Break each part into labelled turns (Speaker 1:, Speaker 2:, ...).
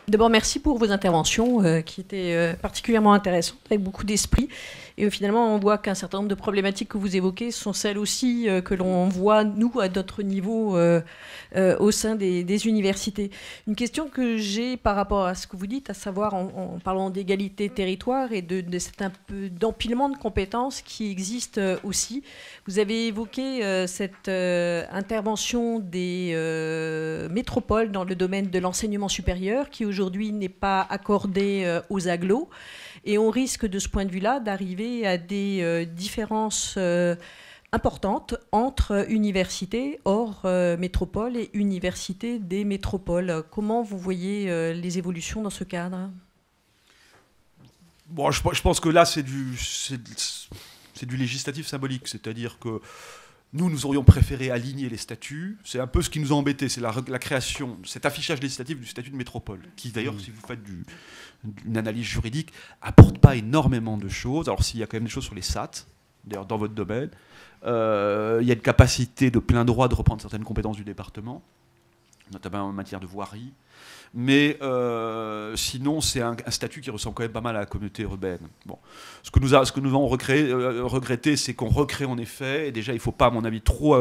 Speaker 1: D'abord, merci pour vos interventions qui étaient particulièrement intéressantes, avec beaucoup d'esprit. Et finalement, on voit qu'un certain nombre de problématiques que vous évoquez sont celles aussi que l'on voit, nous, à notre niveau, au sein des universités. Une question que j'ai par rapport à ce que vous dites, à savoir en parlant d'égalité territoire et de cet un peu d'empilement de compétences qui existe aussi. Vous avez évoqué cette intervention des métropoles dans le domaine de l'enseignement supérieur qui aujourd'hui n'est pas accordé aux agglos. Et on risque de ce point de vue-là d'arriver à des différences importantes entre universités hors métropole et universités des métropoles. Comment vous voyez les évolutions dans ce cadre ?
Speaker 2: Bon, je pense que là, c'est du législatif symbolique, c'est-à-dire que nous aurions préféré aligner les statuts. C'est un peu ce qui nous a embêtés, c'est la création, cet affichage législatif du statut de métropole, qui d'ailleurs, si vous faites une analyse juridique, apporte pas énormément de choses. Alors s'il y a quand même des choses sur les SAT, d'ailleurs dans votre domaine, il y a une capacité de plein droit de reprendre certaines compétences du département, notamment en matière de voirie. Mais sinon, c'est un statut qui ressemble quand même pas mal à la communauté urbaine. Bon. Ce que nous avons regretté, c'est qu'on recrée en effet, et déjà il ne faut pas, à mon avis, trop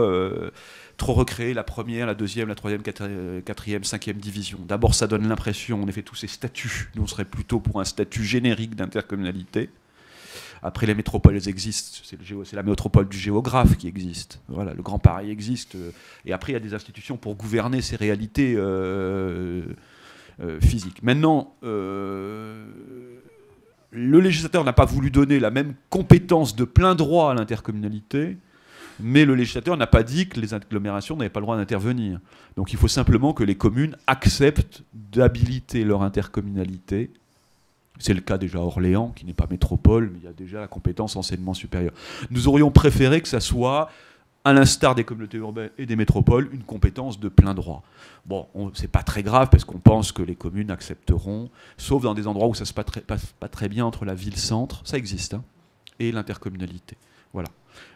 Speaker 2: recréer la première, la deuxième, la troisième, quatrième, cinquième division. D'abord, ça donne l'impression, en effet, tous ces statuts, nous on serait plutôt pour un statut générique d'intercommunalité. Après, les métropoles existent, c'est la métropole du géographe qui existe. Voilà, le Grand Paris existe. Et après, il y a des institutions pour gouverner ces réalités physiques. Maintenant, le législateur n'a pas voulu donner la même compétence de plein droit à l'intercommunalité, mais le législateur n'a pas dit que les agglomérations n'avaient pas le droit d'intervenir. Donc il faut simplement que les communes acceptent d'habiliter leur intercommunalité. C'est le cas déjà à Orléans, qui n'est pas métropole, mais il y a déjà la compétence enseignement supérieur. Nous aurions préféré que ça soit, à l'instar des communautés urbaines et des métropoles, une compétence de plein droit. Bon, c'est pas très grave, parce qu'on pense que les communes accepteront, sauf dans des endroits où ça se passe pas très bien entre la ville-centre, ça existe, hein, et l'intercommunalité. Voilà.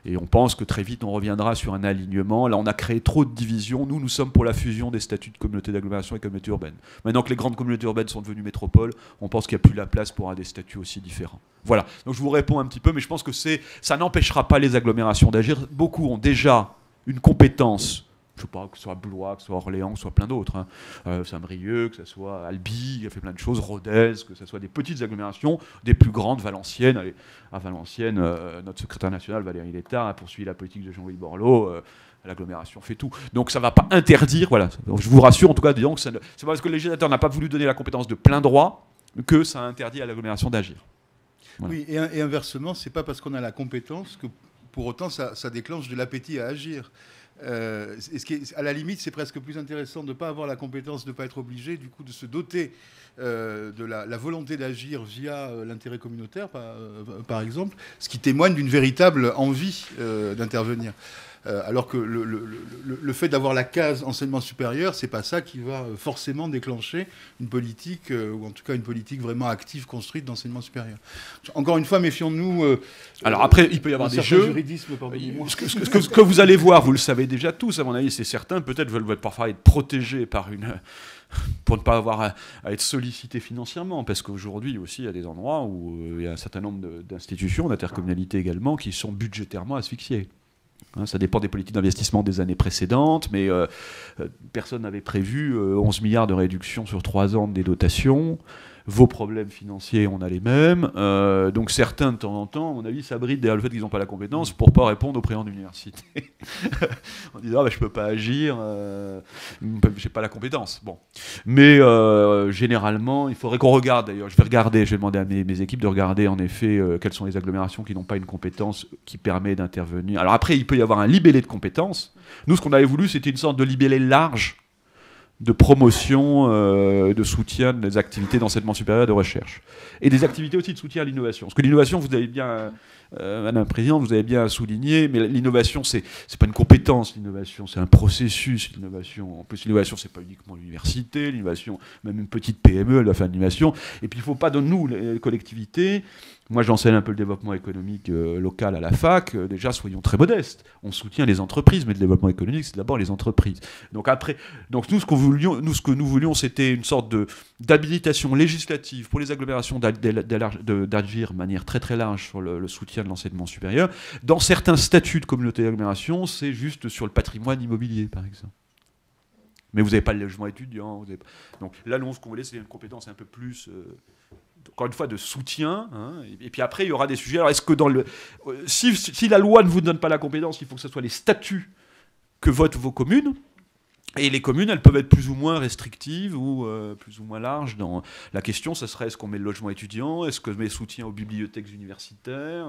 Speaker 2: Et on pense que très vite on reviendra sur un alignement. Là, on a créé trop de divisions. Nous sommes pour la fusion des statuts de communauté d'agglomération et communauté urbaine. Maintenant que les grandes communautés urbaines sont devenues métropoles, on pense qu'il n'y a plus la place pour des statuts aussi différents. Voilà. Donc je vous réponds un petit peu, mais je pense que ça n'empêchera pas les agglomérations d'agir. Beaucoup ont déjà une compétence. Je ne sais pas, que ce soit Blois, que ce soit Orléans, que ce soit plein d'autres. Hein. Saint-Brieuc, que ce soit Albi, il a fait plein de choses, Rodez, que ce soit des petites agglomérations, des plus grandes, Valenciennes. Allez, à Valenciennes, notre secrétaire national, Valérie Létard, a poursuivi la politique de Jean-Louis Borloo. L'agglomération fait tout. Donc ça ne va pas interdire, voilà. Je vous rassure en tout cas, disons que c'est pas parce que le législateur n'a pas voulu donner la compétence de plein droit que ça interdit à l'agglomération d'agir.
Speaker 3: Voilà. Oui, et inversement, c'est pas parce qu'on a la compétence que pour autant ça déclenche de l'appétit à agir. À la limite, c'est presque plus intéressant de ne pas avoir la compétence, de ne pas être obligé, du coup, de se doter de la volonté d'agir via l'intérêt communautaire, par exemple, ce qui témoigne d'une véritable envie d'intervenir. Alors que le fait d'avoir la case enseignement supérieur, c'est pas ça qui va forcément déclencher une politique, ou en tout cas une politique vraiment active, construite d'enseignement supérieur. Encore une fois, méfions-nous.
Speaker 2: Alors après, il peut y avoir des jeux. Ce que vous allez voir, vous le savez déjà tous, à mon avis, c'est certain. Peut-être veulent parfois être protégés pour ne pas avoir à être sollicités financièrement, parce qu'aujourd'hui aussi, il y a des endroits où il y a un certain nombre d'institutions, d'intercommunalités également, qui sont budgétairement asphyxiées. Ça dépend des politiques d'investissement des années précédentes, mais personne n'avait prévu 11 milliards de réduction sur 3 ans des dotations. Vos problèmes financiers, on a les mêmes. Donc certains, de temps en temps, à mon avis, s'abritent derrière le fait qu'ils n'ont pas la compétence pour ne pas répondre aux présidents d'université. En disant, je ne peux pas agir, je n'ai pas la compétence. Bon. Mais généralement, il faudrait qu'on regarde, d'ailleurs, je vais demander à mes équipes de regarder, en effet, quelles sont les agglomérations qui n'ont pas une compétence qui permet d'intervenir. Alors après, il peut y avoir un libellé de compétences. Nous, ce qu'on avait voulu, c'était une sorte de libellé large de promotion, de soutien des activités d'enseignement supérieur et de recherche. Et des activités aussi de soutien à l'innovation. Parce que l'innovation, vous avez bien, Madame la Présidente, vous avez bien souligné, mais l'innovation, c'est pas une compétence, l'innovation, c'est un processus, l'innovation. En plus, l'innovation, c'est pas uniquement l'université, l'innovation, même une petite PME, elle doit faire l'innovation. Et puis, il ne faut pas, de nous, les collectivités. Moi, j'enseigne un peu le développement économique local à la fac. Déjà, soyons très modestes. On soutient les entreprises, mais le développement économique, c'est d'abord les entreprises. Donc, nous, ce qu'on nous, ce que nous voulions, c'était une sorte d'habilitation législative pour les agglomérations d'agir de manière très très large sur le soutien de l'enseignement supérieur. Dans certains statuts de communauté d'agglomération, c'est juste sur le patrimoine immobilier, par exemple. Mais vous n'avez pas le logement étudiant. Donc là, nous, ce qu'on voulait, c'est une compétence un peu plus, encore une fois, de soutien. Hein. Et puis après, il y aura des sujets. Alors, est-ce que si la loi ne vous donne pas la compétence, il faut que ce soit les statuts que votent vos communes. Et les communes, elles peuvent être plus ou moins restrictives ou plus ou moins larges. Dans la question, ça serait est-ce qu'on met le logement étudiant, est-ce qu'on met soutien aux bibliothèques universitaires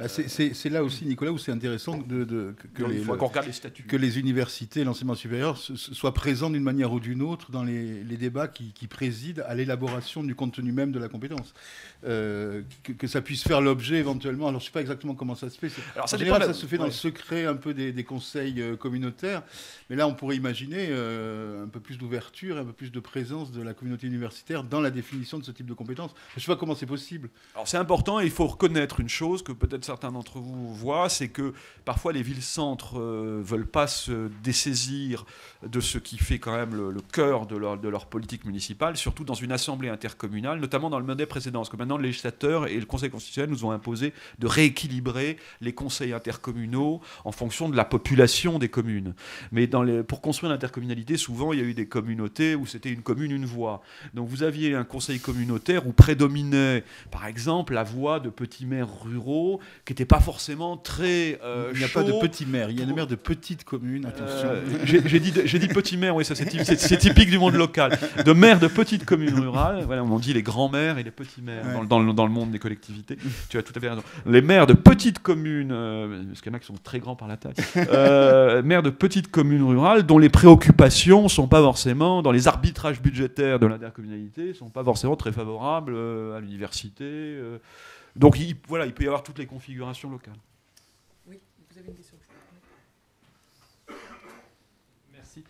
Speaker 3: c'est là aussi, Nicolas, où c'est intéressant que les universités, l'enseignement supérieur, soient présents d'une manière ou d'une autre dans les débats qui président à l'élaboration du contenu même de la compétence. Que ça puisse faire l'objet éventuellement. Alors, je ne sais pas exactement comment ça se fait. Alors, en général, ça se fait dans le secret un peu des conseils communautaires. Mais là, on pourrait imaginer un peu plus d'ouverture, un peu plus de présence de la communauté universitaire dans la définition de ce type de compétences. Je ne sais pas comment c'est possible.
Speaker 2: Alors, c'est important et il faut reconnaître une chose que peut-être certains d'entre vous voient, c'est que parfois les villes-centres ne veulent pas se dessaisir de ce qui fait quand même le cœur de leur politique municipale, surtout dans une assemblée intercommunale, notamment dans le modèle précédent. Parce que maintenant, le législateur et le Conseil constitutionnel nous ont imposé de rééquilibrer les conseils intercommunaux en fonction de la population des communes. Mais pour construire l'intercommunalité, souvent, il y a eu des communautés où c'était une commune, une voix. Donc vous aviez un conseil communautaire où prédominait, par exemple, la voix de petits maires ruraux qui n'étaient pas forcément très
Speaker 3: il n'y a pas de petits maires, il y a des maires de petites communes, attention.
Speaker 2: J'ai dit petits maires, oui, ça c'est typique du monde local. De maires de petites communes rurales, voilà, on dit les grands maires et les petits maires dans le monde des collectivités. Tu as tout à fait raison. Les maires de petites communes, parce qu'il y en a qui sont très grands par la taille, maires de petites communes rurales dont les préoccupations sont pas forcément, dans les arbitrages budgétaires de l'intercommunalité, sont pas forcément très favorables à l'université. Donc il peut y avoir toutes les configurations locales.
Speaker 1: Oui, vous avez une question.
Speaker 4: Merci.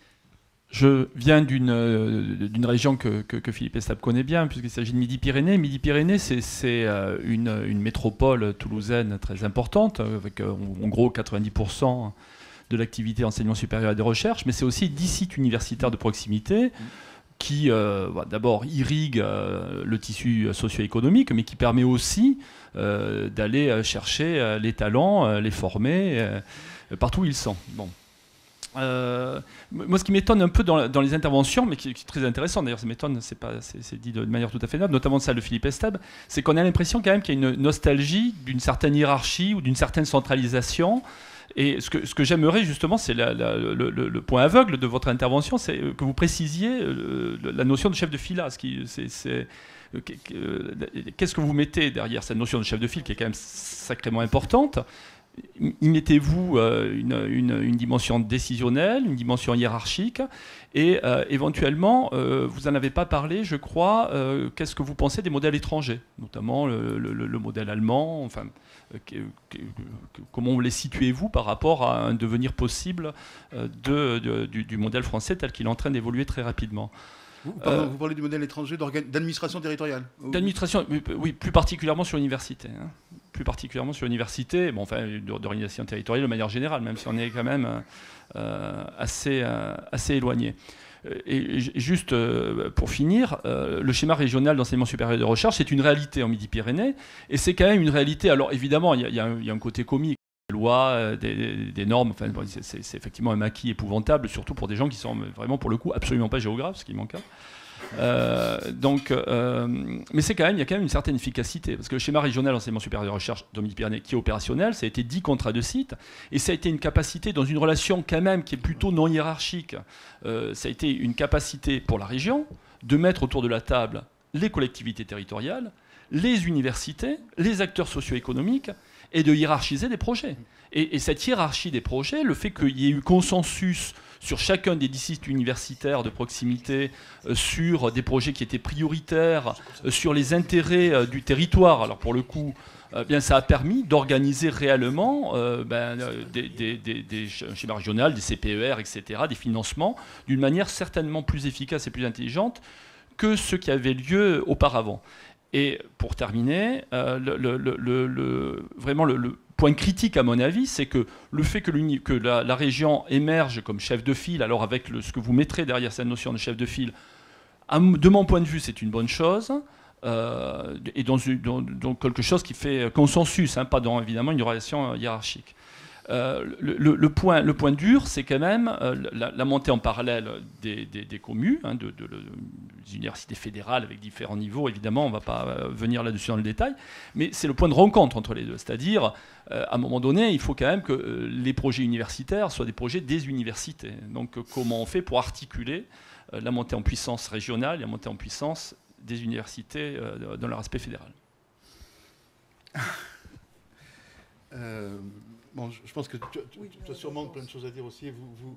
Speaker 4: Je viens d'une région que Philippe Estab connaît bien, puisqu'il s'agit de Midi-Pyrénées. Midi-Pyrénées, c'est une métropole toulousaine très importante, avec en gros 90% de l'activité enseignement supérieur et de recherche, mais c'est aussi 10 sites universitaires de proximité qui d'abord irriguent le tissu socio-économique, mais qui permet aussi d'aller chercher les talents, les former partout où ils sont. Bon. Moi, ce qui m'étonne un peu dans les interventions, mais qui est très intéressant, d'ailleurs, ça m'étonne, c'est dit de manière tout à fait noble, notamment celle de Philippe Estab, c'est qu'on a l'impression quand même qu'il y a une nostalgie d'une certaine hiérarchie ou d'une certaine centralisation. Et ce que j'aimerais justement, c'est le point aveugle de votre intervention, c'est que vous précisiez la notion de chef de file. Qu'est-ce que vous mettez derrière cette notion de chef de file qui est quand même sacrément importante? Y mettez-vous une dimension décisionnelle, une dimension hiérarchique, et éventuellement, vous n'en avez pas parlé, je crois, qu'est-ce que vous pensez des modèles étrangers, notamment le modèle allemand, enfin, comment les situez-vous par rapport à un devenir possible du modèle français tel qu'il est en train d'évoluer très rapidement?
Speaker 3: Vous parlez du modèle étranger d'administration territoriale?
Speaker 4: D'administration, oui, plus particulièrement sur l'université. Hein. Plus particulièrement sur l'université, bon, enfin, d'organisation territoriale de manière générale, même si on est quand même assez éloigné. Et juste pour finir, le schéma régional d'enseignement supérieur et de recherche, c'est une réalité en Midi-Pyrénées, et c'est quand même une réalité. Alors évidemment, il y a un côté comique. Des lois, des normes, enfin, c'est effectivement un maquis épouvantable, surtout pour des gens qui sont vraiment, pour le coup, absolument pas géographes, ce qui manque. Mais c'est il y a quand même une certaine efficacité, parce que le schéma régional d'enseignement supérieur de recherche de Midi-Pyrénées, qui est opérationnel, ça a été 10 contrats de site, et ça a été une capacité dans une relation quand même qui est plutôt non hiérarchique. Ça a été une capacité pour la région de mettre autour de la table les collectivités territoriales, les universités, les acteurs socio-économiques, et de hiérarchiser des projets. Et cette hiérarchie des projets, le fait qu'il y ait eu consensus sur chacun des 10 sites universitaires de proximité, sur des projets qui étaient prioritaires, sur les intérêts du territoire, alors pour le coup, bien, ça a permis d'organiser réellement des schémas régionaux, des CPER, etc., des financements, d'une manière certainement plus efficace et plus intelligente que ce qui avait lieu auparavant. Et pour terminer, vraiment le point critique, à mon avis, c'est que le fait que la région émerge comme chef de file, alors avec ce que vous mettrez derrière cette notion de chef de file, de mon point de vue, c'est une bonne chose. Et dans quelque chose qui fait consensus, hein, pas dans évidemment une relation hiérarchique. Le point dur, c'est quand même la montée en parallèle des communes, hein, des universités fédérales avec différents niveaux. Évidemment, on ne va pas venir là-dessus dans le détail, mais c'est le point de rencontre entre les deux. C'est-à-dire, à un moment donné, il faut quand même que les projets universitaires soient des projets des universités. Donc, comment on fait pour articuler la montée en puissance régionale et la montée en puissance des universités dans leur aspect fédéral?
Speaker 3: Bon, je pense que tu as sûrement plein de choses à dire aussi.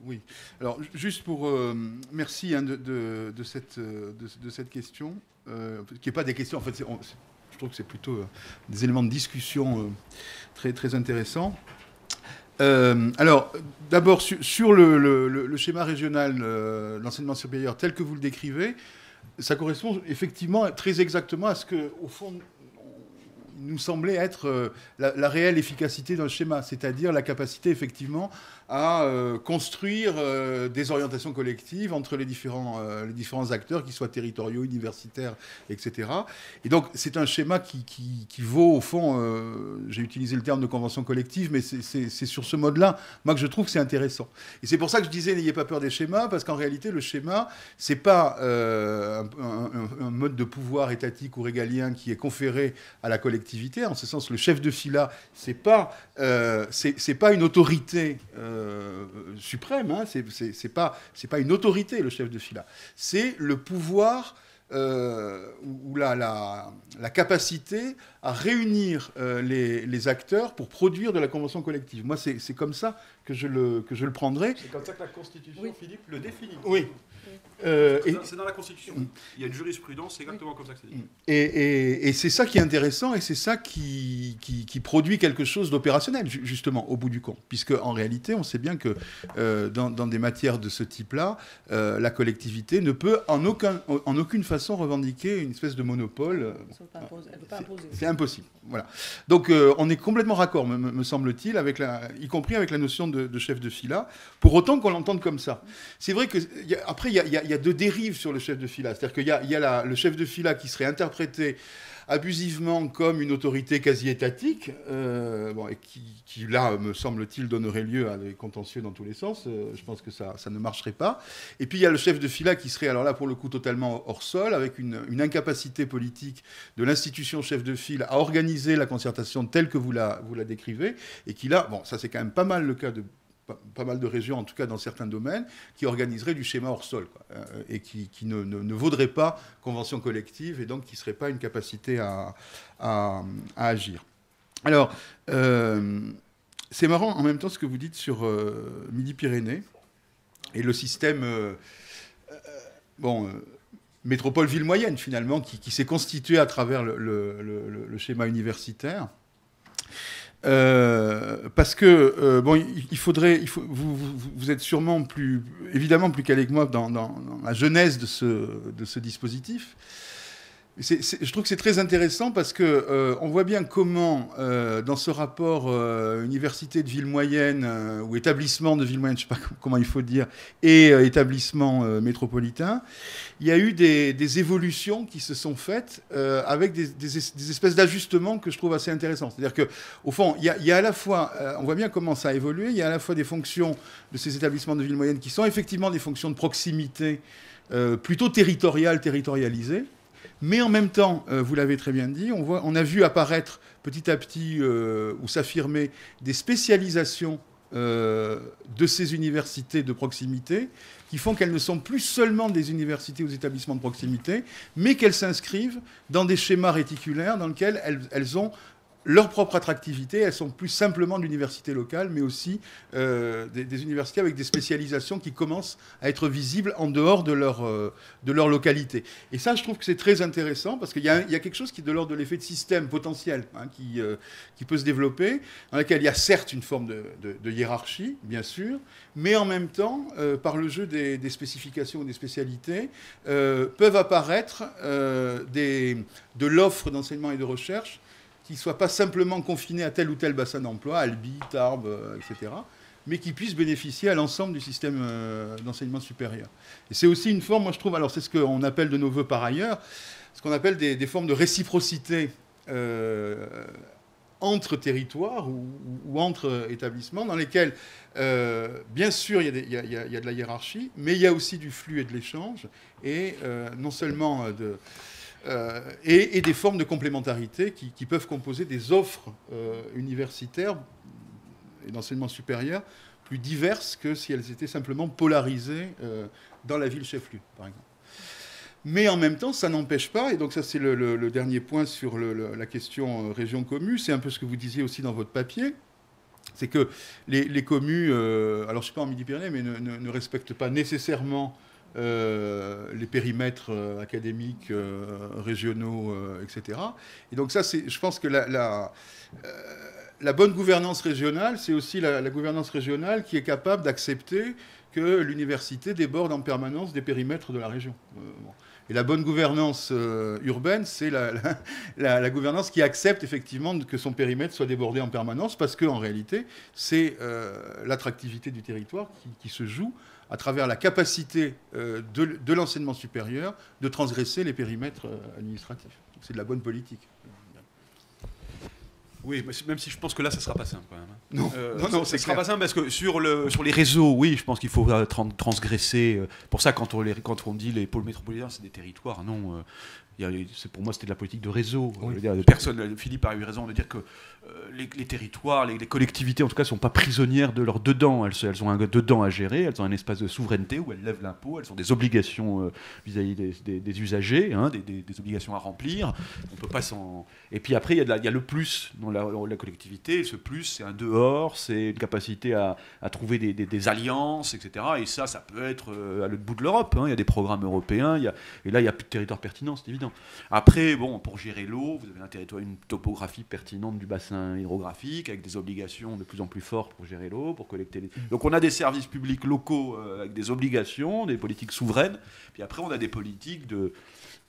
Speaker 3: Oui. Alors, juste pour... merci hein, de cette question, qui n'est pas des questions, en fait, je trouve que c'est plutôt des éléments de discussion très, très intéressants. Alors, d'abord, sur le schéma régional de l'enseignement supérieur tel que vous le décrivez, ça correspond effectivement très exactement à ce que, au fond, nous semblait être la réelle efficacité d'un schéma, c'est-à-dire la capacité effectivement à construire des orientations collectives entre les différents acteurs, qu'ils soient territoriaux, universitaires, etc. Et donc c'est un schéma qui vaut au fond, j'ai utilisé le terme de convention collective, mais c'est sur ce mode-là, moi, que je trouve que c'est intéressant. Et c'est pour ça que je disais, n'ayez pas peur des schémas, parce qu'en réalité, le schéma, c'est pas un mode de pouvoir étatique ou régalien qui est conféré à la collectivité. En ce sens, le chef de fila, c'est pas une autorité suprême, hein, c'est pas une autorité, le chef de fila. C'est le pouvoir ou la capacité à réunir les acteurs pour produire de la convention collective. Moi, c'est comme ça que je le prendrai.
Speaker 2: C'est comme ça que la Constitution, oui. Philippe, le définit.
Speaker 3: Oui.
Speaker 2: C'est dans la Constitution. Il y a une jurisprudence, c'est exactement comme ça que c'est dit.
Speaker 3: Et c'est ça qui est intéressant, et c'est ça qui produit quelque chose d'opérationnel, justement, au bout du compte. Puisque, en réalité, on sait bien que dans des matières de ce type-là, la collectivité ne peut en aucune façon revendiquer une espèce de monopole. C'est impossible. Voilà. Donc, on est complètement raccord, me semble-t-il, y compris avec la notion de chef de fila, pour autant qu'on l'entende comme ça. C'est vrai que, après, il y a deux dérives sur le chef de fila. C'est-à-dire qu'il y a le chef de fila qui serait interprété abusivement comme une autorité quasi-étatique, et qui, là, me semble-t-il, donnerait lieu à des contentieux dans tous les sens. Je pense que ça ne marcherait pas. Et puis, il y a le chef de fila qui serait, alors là, pour le coup, totalement hors sol, avec une incapacité politique de l'institution chef de file à organiser la concertation telle que vous la décrivez, et qui, là, ça c'est quand même pas mal le cas de pas mal de régions, en tout cas dans certains domaines, qui organiseraient du schéma hors sol, quoi, et qui ne vaudrait pas convention collective, et donc qui ne serait pas une capacité à agir. Alors, c'est marrant en même temps ce que vous dites sur Midi-Pyrénées et le système métropole-ville moyenne, finalement, qui s'est constitué à travers le schéma universitaire. Parce que vous êtes sûrement évidemment plus calé que moi dans la genèse de ce dispositif. Je trouve que c'est très intéressant parce que on voit bien comment dans ce rapport université de ville moyenne ou établissement de ville moyenne, je ne sais pas comment il faut dire, et établissement métropolitain, il y a eu des évolutions qui se sont faites avec des espèces d'ajustements que je trouve assez intéressants. C'est-à-dire qu'au fond, il y a à la fois, on voit bien comment ça a évolué, il y a à la fois des fonctions de ces établissements de ville moyenne qui sont effectivement des fonctions de proximité plutôt territorialisées. Mais en même temps, vous l'avez très bien dit, on a vu apparaître petit à petit ou s'affirmer des spécialisations de ces universités de proximité qui font qu'elles ne sont plus seulement des universités ou des établissements de proximité, mais qu'elles s'inscrivent dans des schémas réticulaires dans lesquels elles ont leur propre attractivité. Elles sont plus simplement de l'université locale, mais aussi des universités avec des spécialisations qui commencent à être visibles en dehors de leur localité. Et ça, je trouve que c'est très intéressant, parce qu'il y a quelque chose qui est de l'ordre de l'effet de système potentiel, hein, qui peut se développer, dans lequel il y a certes une forme de hiérarchie, bien sûr, mais en même temps, par le jeu des spécifications ou des spécialités, peuvent apparaître de l'offre d'enseignement et de recherche qui ne soit pas simplement confiné à tel ou tel bassin d'emploi, Albi, Tarbes, etc., mais qui puisse bénéficier à l'ensemble du système d'enseignement supérieur. Et c'est aussi une forme, moi je trouve, alors c'est ce qu'on appelle de nos voeux par ailleurs, ce qu'on appelle des formes de réciprocité entre territoires ou entre établissements, dans lesquels, bien sûr, il y a de la hiérarchie, mais il y a aussi du flux et de l'échange, et non seulement et des formes de complémentarité qui peuvent composer des offres universitaires et d'enseignement supérieur plus diverses que si elles étaient simplement polarisées dans la ville chef-lieu, par exemple. Mais en même temps, ça n'empêche pas, et donc ça c'est le dernier point sur la question région-commu, c'est un peu ce que vous disiez aussi dans votre papier, c'est que les communes, alors je ne suis pas en Midi-Pyrénées, mais ne respectent pas nécessairement les périmètres académiques, régionaux, etc. Et donc ça, je pense que la bonne gouvernance régionale, c'est aussi la gouvernance régionale qui est capable d'accepter que l'université déborde en permanence des périmètres de la région. Et la bonne gouvernance urbaine, c'est la gouvernance qui accepte effectivement que son périmètre soit débordé en permanence, parce qu'en réalité, c'est l'attractivité du territoire qui se joue à travers la capacité de l'enseignement supérieur de transgresser les périmètres administratifs. C'est de la bonne politique.
Speaker 2: Oui, mais même si je pense que là, ça ne sera pas simple quand même.
Speaker 3: Non, non,
Speaker 2: ça ne sera pas simple parce que sur les réseaux, oui, je pense qu'il faut transgresser. Pour ça, quand on dit les pôles métropolitains, c'est des territoires, non. Pour moi, c'était de la politique de réseau.
Speaker 3: Oui.
Speaker 2: Philippe a eu raison de dire que les territoires, les collectivités, en tout cas, ne sont pas prisonnières de leur dedans. Elles ont un dedans à gérer, elles ont un espace de souveraineté où elles lèvent l'impôt, elles ont des obligations vis-à-vis des usagers, hein, des obligations à remplir. On peut pas s'en... Et puis après, il y a le plus dans la collectivité. Et ce plus, c'est un dehors, c'est une capacité à trouver des alliances, etc. Et ça peut être à l'autre bout de l'Europe. Hein. Il y a des programmes européens, et là, il n'y a plus de territoire pertinent, c'est évident. Après, bon, pour gérer l'eau, vous avez une topographie pertinente du bassin hydrographique, avec des obligations de plus en plus fortes pour gérer l'eau, pour collecter les... Donc on a des services publics locaux avec des obligations, des politiques souveraines, puis après on a des politiques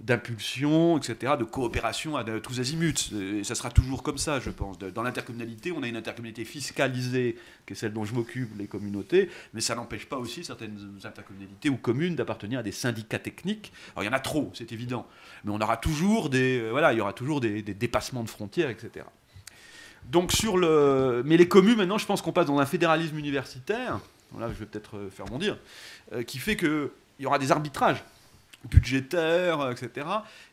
Speaker 2: d'impulsion, etc., de coopération à tous azimuts. Et ça sera toujours comme ça, je pense. Dans l'intercommunalité, on a une intercommunalité fiscalisée, qui est celle dont je m'occupe, les communautés, mais ça n'empêche pas aussi certaines intercommunalités ou communes d'appartenir à des syndicats techniques. Alors il y en a trop, c'est évident, mais on aura toujours il y aura toujours des dépassements de frontières, etc. Donc mais les communes, maintenant, je pense qu'on passe dans un fédéralisme universitaire, là je vais peut-être faire mon dire, qui fait qu'il y aura des arbitrages budgétaires, etc.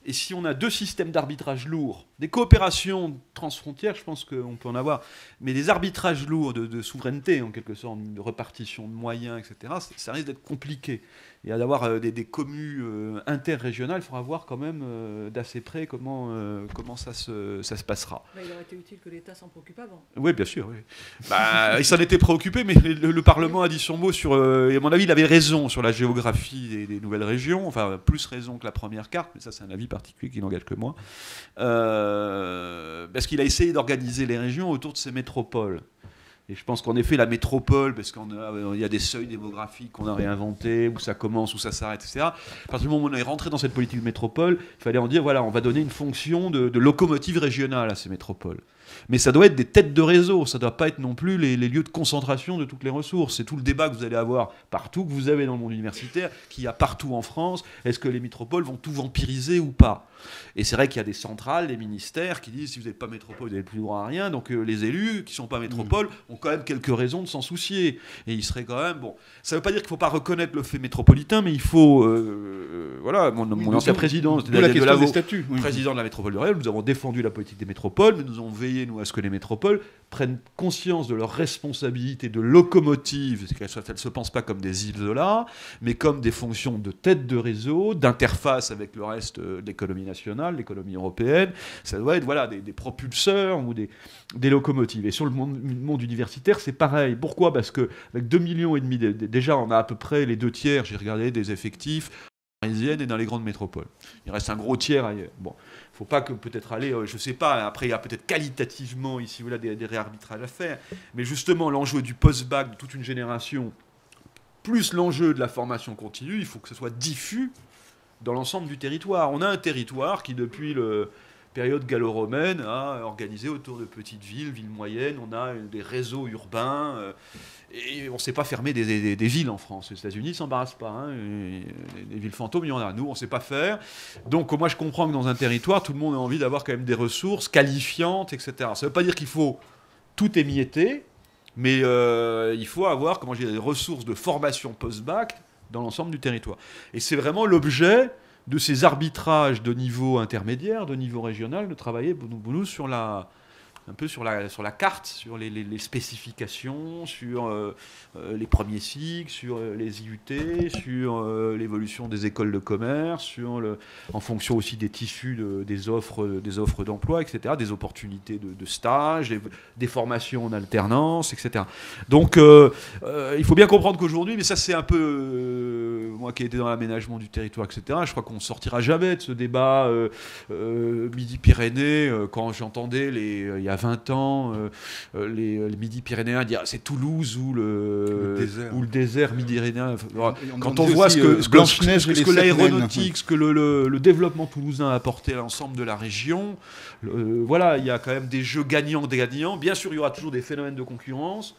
Speaker 2: Et si on a deux systèmes d'arbitrage lourds, des coopérations transfrontières, je pense qu'on peut en avoir, mais des arbitrages lourds de souveraineté, en quelque sorte, de répartition de moyens, etc., ça risque d'être compliqué. Et d'avoir des communes interrégionales, il faudra voir quand même d'assez près comment ça se passera.
Speaker 1: Bah, il aurait été utile que l'État s'en préoccupe avant.
Speaker 2: Oui, bien sûr. Oui. Il s'en était préoccupé, mais le Parlement a dit son mot sur... et à mon avis, il avait raison sur la géographie des nouvelles régions, enfin, plus raison que la première carte, mais ça, c'est un avis particulier qui n'engage que moi. Parce qu'il a essayé d'organiser les régions autour de ces métropoles. Et je pense qu'en effet, la métropole, parce qu'il y a des seuils démographiques qu'on a réinventés, où ça commence, où ça s'arrête, etc. À partir du moment où on est rentré dans cette politique de métropole, il fallait en dire, voilà, on va donner une fonction de locomotive régionale à ces métropoles. Mais ça doit être des têtes de réseau, ça ne doit pas être non plus les lieux de concentration de toutes les ressources. C'est tout le débat que vous allez avoir partout, que vous avez dans le monde universitaire, qu'il y a partout en France. Est-ce que les métropoles vont tout vampiriser ou pas ? Et c'est vrai qu'il y a des centrales, des ministères qui disent si vous n'êtes pas métropole, vous n'avez plus droit à rien. Donc les élus qui ne sont pas métropoles ont quand même quelques raisons de s'en soucier. Et ils seraient quand même... Bon, ça ne veut pas dire qu'il ne faut pas reconnaître le fait métropolitain, mais il faut... voilà, mon ancien président,
Speaker 3: c'était la question des statuts.
Speaker 2: Président de la métropole de Rennes, nous avons défendu la politique des métropoles, mais nous avons veillé, nous, à ce que les métropoles prennent conscience de leur responsabilité de locomotive, qu'elles ne se pensent pas comme des isolas, mais comme des fonctions de tête de réseau, d'interface avec le reste de l'économie nationale, l'économie européenne. Ça doit être des propulseurs ou des locomotives. Et sur le monde universitaire, c'est pareil. Pourquoi ? Parce qu'avec 2,5 millions, déjà, on a à peu près les 2 tiers, j'ai regardé, des effectifs parisiennes et dans les grandes métropoles. Il reste un gros tiers ailleurs. Bon. Il ne faut pas que peut-être aller, je ne sais pas, après il y a peut-être qualitativement ici ou là des réarbitrages à faire, mais justement l'enjeu du post-bac de toute une génération, plus l'enjeu de la formation continue, il faut que ce soit diffus dans l'ensemble du territoire. On a un territoire qui depuis période gallo-romaine, a organisé autour de petites villes moyennes. On a des réseaux urbains. Et on ne sait pas fermer des villes en France. Les États-Unis ne s'embarrassent pas. Hein. Des villes fantômes, il y en a. Nous, on ne sait pas faire. Donc, moi, je comprends que dans un territoire, tout le monde a envie d'avoir quand même des ressources qualifiantes, etc. Ça ne veut pas dire qu'il faut tout émietter, mais il faut avoir, des ressources de formation post-bac dans l'ensemble du territoire. Et c'est vraiment l'objet de ces arbitrages de niveau intermédiaire, de niveau régional, de travailler nous sur un peu sur la carte, sur les spécifications, sur les premiers cycles, sur les IUT, sur l'évolution des écoles de commerce, en fonction aussi des tissus, des offres d'emploi, etc., des opportunités de stage, des formations en alternance, etc. Donc il faut bien comprendre qu'aujourd'hui, mais ça c'est un peu, moi qui ai été dans l'aménagement du territoire, etc., je crois qu'on ne sortira jamais de ce débat Midi-Pyrénées, quand j'entendais il y a 20 ans, les Midi-Pyrénéens dire c'est Toulouse ou le désert Midi-Pyrénéen. Quand on voit ce que l'aéronautique, ce que le développement toulousain a apporté à l'ensemble de la région, voilà, il y a quand même des jeux gagnants. Bien sûr, il y aura toujours des phénomènes de concurrence,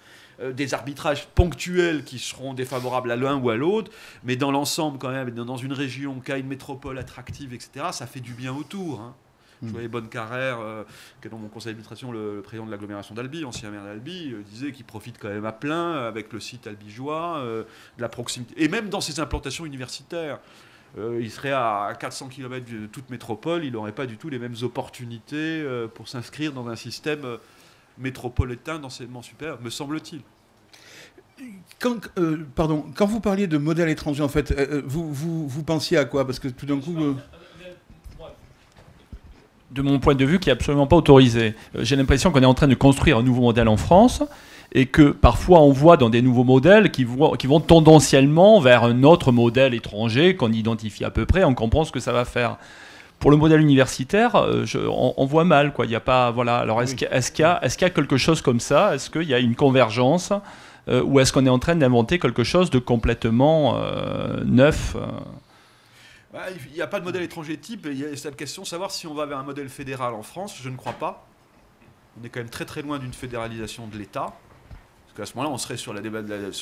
Speaker 2: des arbitrages ponctuels qui seront défavorables à l'un ou à l'autre, mais dans l'ensemble, quand même, dans une région qui a une métropole attractive, etc., ça fait du bien autour. Hein. Je voyais Bonne-Carrère, qui est dans mon conseil d'administration, le président de l'agglomération d'Albi, ancien maire d'Albi, disait qu'il profite quand même à plein avec le site albigeois, de la proximité. Et même dans ses implantations universitaires, il serait à 400 km de toute métropole, il n'aurait pas du tout les mêmes opportunités pour s'inscrire dans un système métropolitain d'enseignement supérieur, me semble-t-il.
Speaker 3: Quand vous parliez de modèle étranger, en fait, vous pensiez à quoi? Parce que tout d'un coup...
Speaker 4: De mon point de vue, qui n'est absolument pas autorisé. J'ai l'impression qu'on est en train de construire un nouveau modèle en France et que parfois on voit dans des nouveaux modèles qui vont tendanciellement vers un autre modèle étranger qu'on identifie à peu près, on comprend ce que ça va faire. Pour le modèle universitaire, on voit mal, quoi. Il y a pas, voilà. Alors est-ce qu'il y a quelque chose comme ça? Est-ce qu'il y a une convergence ou est-ce qu'on est en train d'inventer quelque chose de complètement neuf?
Speaker 2: Il n'y a pas de modèle étranger type. Il y a cette question de savoir si on va vers un modèle fédéral en France. Je ne crois pas. On est quand même très très loin d'une fédéralisation de l'État. Parce qu'à ce moment-là, on serait sur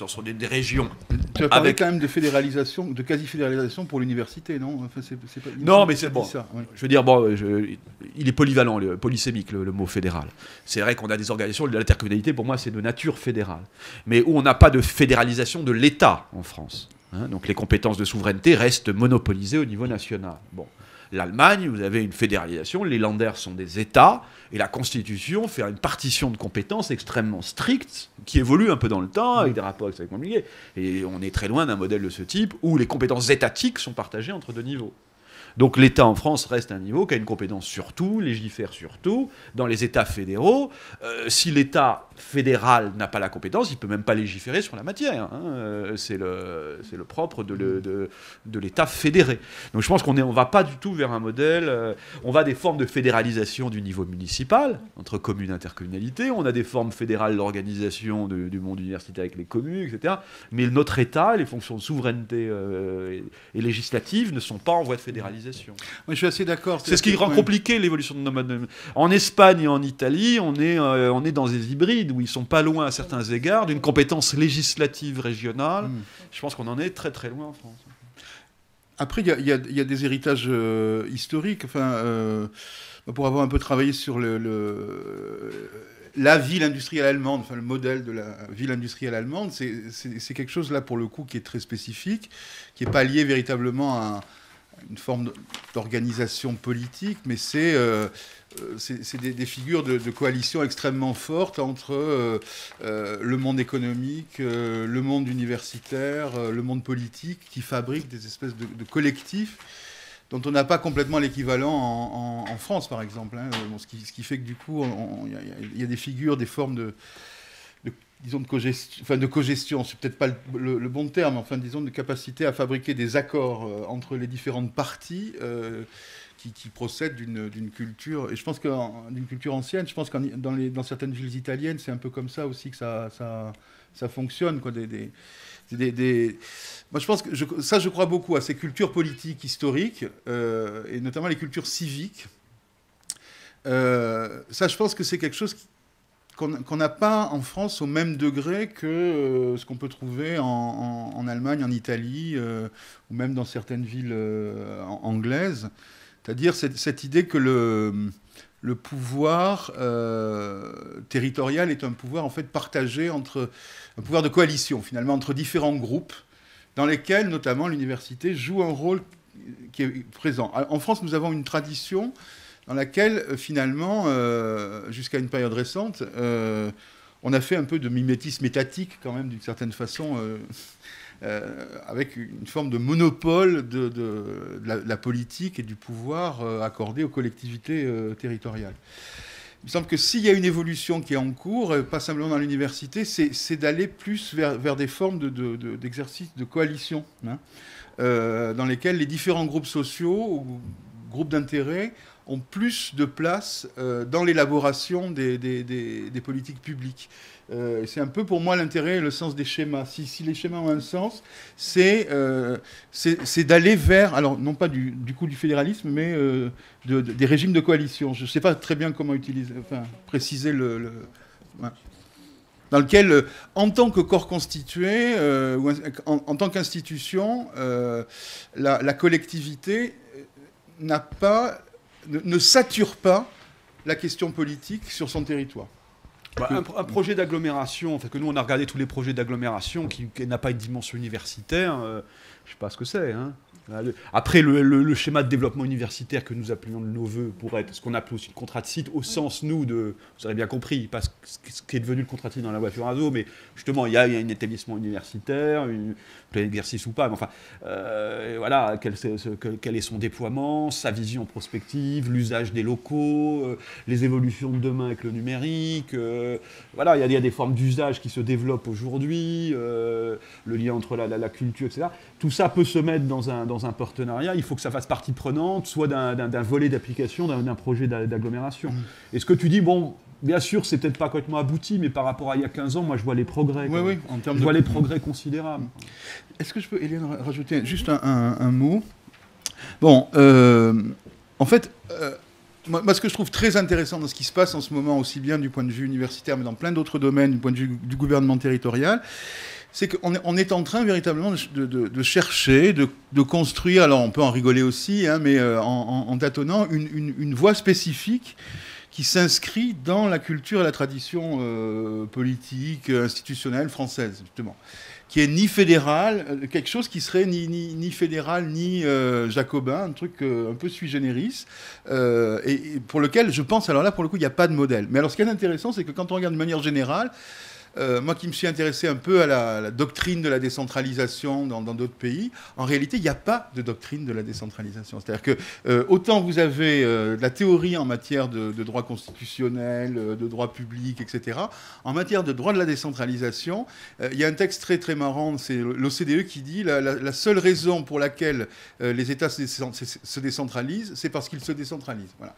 Speaker 2: sur des régions.
Speaker 3: Tu as parlé quand même de fédéralisation, de quasi-fédéralisation pour l'université, non? Enfin, c'est pas,
Speaker 2: non, mais c'est bon.
Speaker 3: Ça, ouais.
Speaker 2: Je veux dire, il est polyvalent, polysémique, le mot fédéral. C'est vrai qu'on a des organisations, l'intercommunalité, pour moi, c'est de nature fédérale. Mais où on n'a pas de fédéralisation de l'État en France. Hein, donc les compétences de souveraineté restent monopolisées au niveau national. Bon. L'Allemagne, vous avez une fédéralisation, les Länder sont des États, et la Constitution fait une partition de compétences extrêmement stricte, qui évolue un peu dans le temps, avec des rapports extrêmement compliqués. Et on est très loin d'un modèle de ce type, où les compétences étatiques sont partagées entre deux niveaux. Donc l'État en France reste un niveau qui a une compétence sur tout, légifère sur tout. Dans les États fédéraux, si l'État fédéral n'a pas la compétence, il ne peut même pas légiférer sur la matière. Hein. C'est le propre de l'État fédéré. Donc je pense qu'on ne va pas du tout vers un modèle... on va des formes de fédéralisation du niveau municipal, entre communes et intercommunalités. On a des formes fédérales d'organisation du monde universitaire avec les communes, etc. Mais notre État, les fonctions de souveraineté et législative ne sont pas en voie de fédéralisation.
Speaker 3: Oui, je suis assez d'accord.
Speaker 2: C'est ce qui rend compliqué l'évolution de nos modes. En Espagne et en Italie, on est dans des hybrides où ils sont pas loin à certains égards d'une compétence législative régionale. Je pense qu'on en est très très loin en France.
Speaker 3: Après, il y a des héritages historiques. Enfin, pour avoir un peu travaillé sur la ville industrielle allemande, enfin le modèle de la ville industrielle allemande, c'est quelque chose là pour le coup qui est très spécifique, qui n'est pas lié véritablement à une forme d'organisation politique, mais c'est des figures de coalition extrêmement fortes entre le monde économique, le monde universitaire, le monde politique, qui fabriquent des espèces de collectifs dont on n'a pas complètement l'équivalent en France, par exemple. Hein. Bon, ce qui fait que du coup, il y a des figures, des formes disons de cogestion, c'est peut-être pas le bon terme, enfin disons de capacité à fabriquer des accords entre les différentes parties qui procèdent d'une culture, et je pense que d'une culture ancienne. Je pense que dans certaines villes italiennes, c'est un peu comme ça aussi que ça fonctionne, quoi. Moi, je pense que je crois beaucoup à ces cultures politiques historiques, et notamment les cultures civiques, Ça, je pense que c'est quelque chose qu'on n'a pas en France au même degré que ce qu'on peut trouver en Allemagne, en Italie, ou même dans certaines villes anglaises. C'est-à-dire cette idée que le pouvoir territorial est un pouvoir en fait partagé un pouvoir de coalition finalement entre différents groupes dans lesquels notamment l'université joue un rôle qui est présent. En France, nous avons une tradition dans laquelle finalement, jusqu'à une période récente, on a fait un peu de mimétisme étatique quand même d'une certaine façon. Avec une forme de monopole de la politique et du pouvoir accordé aux collectivités territoriales. Il me semble que s'il y a une évolution qui est en cours, pas simplement dans l'université, c'est d'aller plus vers des formes d'exercice de coalition, hein, dans lesquelles les différents groupes sociaux ou groupes d'intérêt ont plus de place dans l'élaboration des politiques publiques. C'est un peu pour moi l'intérêt et le sens des schémas. Si les schémas ont un sens, c'est d'aller vers, alors non pas du fédéralisme, mais des régimes de coalition. Je ne sais pas très bien comment préciser ouais. Dans lequel, en tant que corps constitué, ou en tant qu'institution, la collectivité ne sature pas la question politique sur son territoire.
Speaker 2: Un projet d'agglomération, que nous on a regardé tous les projets d'agglomération qui n'a pas une dimension universitaire, je ne sais pas ce que c'est. Hein. Après, le schéma de développement universitaire que nous appelions de nos voeux pourrait être ce qu'on appelle aussi le contrat de site, au sens, nous, vous avez bien compris, pas ce qui est devenu le contrat de site dans la loi Furaso, mais justement, il y a un établissement universitaire, plein exercice ou pas, mais enfin, voilà, quel est son déploiement, sa vision prospective, l'usage des locaux, les évolutions de demain avec le numérique, voilà, il y a des formes d'usage qui se développent aujourd'hui, le lien entre la culture, etc. Tout ça peut se mettre dans un partenariat, il faut que ça fasse partie prenante, soit d'un volet d'application, d'un projet d'agglomération. Et ce que tu dis, bon, bien sûr, c'est peut-être pas complètement abouti, mais par rapport à il y a 15 ans, moi je vois les progrès.
Speaker 3: Oui,
Speaker 2: je vois les progrès considérables.
Speaker 3: Est-ce que je peux, Hélène, rajouter juste un mot ? Bon, en fait, moi, ce que je trouve très intéressant dans ce qui se passe en ce moment, aussi bien du point de vue universitaire, mais dans plein d'autres domaines, du point de vue du gouvernement territorial, c'est qu'on est en train véritablement de chercher, de construire, alors on peut en rigoler aussi, hein, mais en tâtonnant, une voie spécifique qui s'inscrit dans la culture et la tradition politique, institutionnelle française, justement, qui est ni fédéral, quelque chose qui serait ni fédéral, ni jacobin, un truc un peu sui generis, et pour lequel, je pense, alors là, pour le coup, il n'y a pas de modèle. Mais alors, ce qui est intéressant, c'est que quand on regarde de manière générale, moi qui me suis intéressé un peu à la doctrine de la décentralisation dans d'autres pays, en réalité, il n'y a pas de doctrine de la décentralisation. C'est-à-dire que autant vous avez de la théorie en matière de droit constitutionnel, de droit public, etc., en matière de droit de la décentralisation, il y a un texte très très marrant, c'est l'OCDE qui dit la seule raison pour laquelle les États se décentralisent, c'est parce qu'ils se décentralisent. Voilà.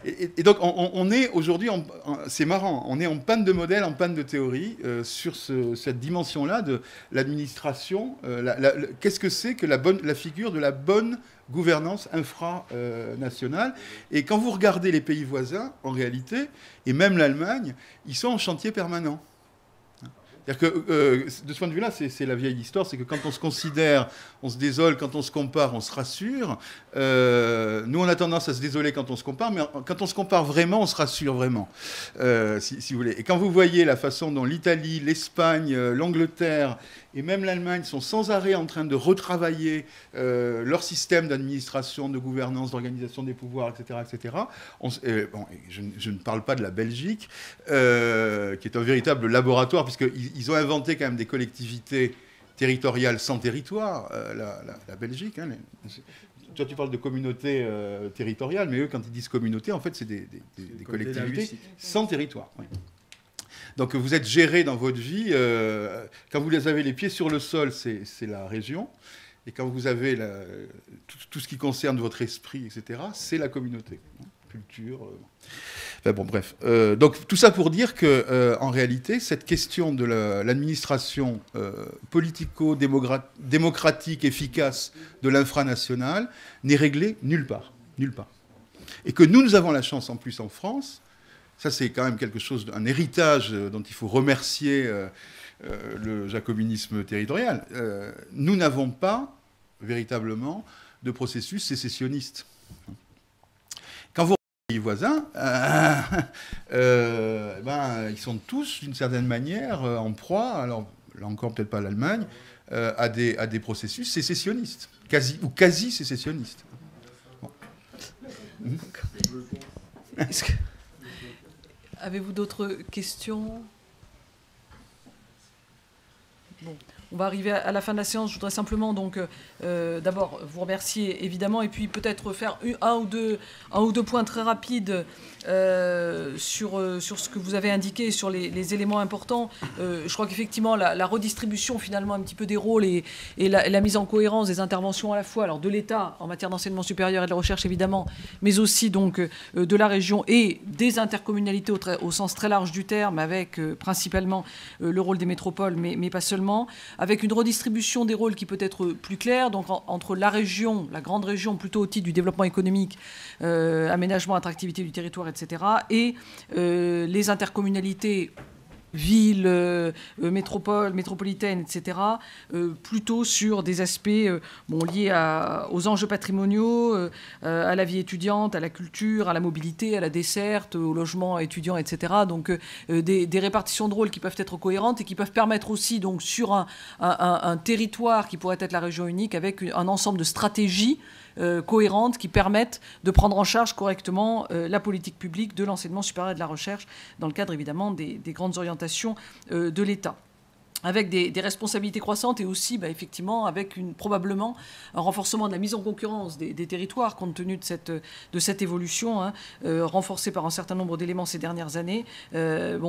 Speaker 3: Et donc on est aujourd'hui c'est marrant, on est en panne de modèle, en panne de théorie sur cette dimension-là de l'administration. Qu'est-ce que c'est que la figure de la bonne gouvernance infranationale? Et quand vous regardez les pays voisins, en réalité, et même l'Allemagne, ils sont en chantier permanent. C'est-à-dire que, de ce point de vue-là, c'est la vieille histoire, c'est que quand on se considère, on se désole, quand on se compare, on se rassure. Nous, on a tendance à se désoler quand on se compare, mais quand on se compare vraiment, on se rassure vraiment, si vous voulez. Et quand vous voyez la façon dont l'Italie, l'Espagne, l'Angleterre et même l'Allemagne sont sans arrêt en train de retravailler leur système d'administration, de gouvernance, d'organisation des pouvoirs, etc., etc. Je ne parle pas de la Belgique, qui est un véritable laboratoire, puisqu'ils ont inventé quand même des collectivités territoriales sans territoire, la Belgique. Hein, toi, tu parles de communautés territoriales, mais eux, quand ils disent communauté, en fait, c'est des collectivités sans territoire. Oui. Donc vous êtes géré dans votre vie, quand vous avez les pieds sur le sol, c'est la région, et quand vous avez tout ce qui concerne votre esprit, etc., c'est la communauté. Culture... Enfin bon, bref. Donc tout ça pour dire que, en réalité, cette question de l'administration politico-démocratique efficace de l'infranational n'est réglée nulle part. Nulle part. Et que nous avons la chance en plus en France, ça c'est quand même quelque chose, un héritage dont il faut remercier le jacobinisme territorial. Nous n'avons pas véritablement de processus sécessionniste. Quand vous regardez les voisins, ils sont tous d'une certaine manière en proie, alors là encore peut-être pas l'Allemagne, à des processus sécessionnistes, quasi sécessionnistes. Bon.
Speaker 1: Avez-vous d'autres questions? Bon. On va arriver à la fin de la séance. Je voudrais simplement donc d'abord vous remercier évidemment et puis peut-être faire un ou deux points très rapides sur ce que vous avez indiqué, sur les éléments importants. Je crois qu'effectivement la redistribution finalement un petit peu des rôles et la mise en cohérence des interventions à la fois alors de l'État en matière d'enseignement supérieur et de la recherche évidemment, mais aussi donc de la région et des intercommunalités au sens très large du terme, avec principalement le rôle des métropoles, mais pas seulement, avec une redistribution des rôles qui peut être plus claire, donc entre la région, la grande région plutôt au titre du développement économique, aménagement, attractivité du territoire, etc., et les intercommunalités, villes, métropolitaines, etc., plutôt sur des aspects liés aux enjeux patrimoniaux, à la vie étudiante, à la culture, à la mobilité, à la desserte, au logement étudiant, etc. Donc des répartitions de rôles qui peuvent être cohérentes et qui peuvent permettre aussi, donc, sur un territoire qui pourrait être la région unique, avec un ensemble de stratégies cohérentes qui permettent de prendre en charge correctement la politique publique de l'enseignement supérieur et de la recherche dans le cadre évidemment des grandes orientations de l'État, avec des responsabilités croissantes et aussi effectivement avec probablement un renforcement de la mise en concurrence des territoires compte tenu de cette évolution renforcée par un certain nombre d'éléments ces dernières années,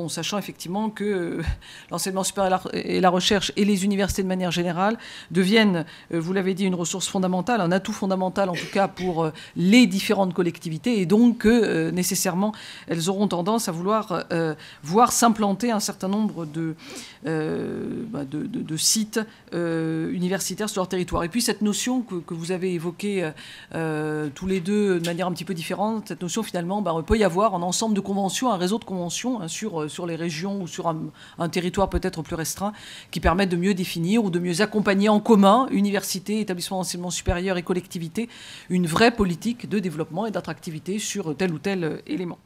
Speaker 1: sachant effectivement que l'enseignement supérieur et la recherche et les universités de manière générale deviennent, vous l'avez dit, une ressource fondamentale, un atout fondamental en tout cas pour les différentes collectivités, et donc nécessairement elles auront tendance à vouloir voir s'implanter un certain nombre de sites universitaires sur leur territoire. Et puis cette notion que vous avez évoquée tous les deux de manière un petit peu différente, cette notion finalement, il peut y avoir un ensemble de conventions, un réseau de conventions sur les régions ou sur un territoire peut-être plus restreint qui permettent de mieux définir ou de mieux accompagner en commun, universités, établissements d'enseignement supérieur et collectivités, une vraie politique de développement et d'attractivité sur tel ou tel élément.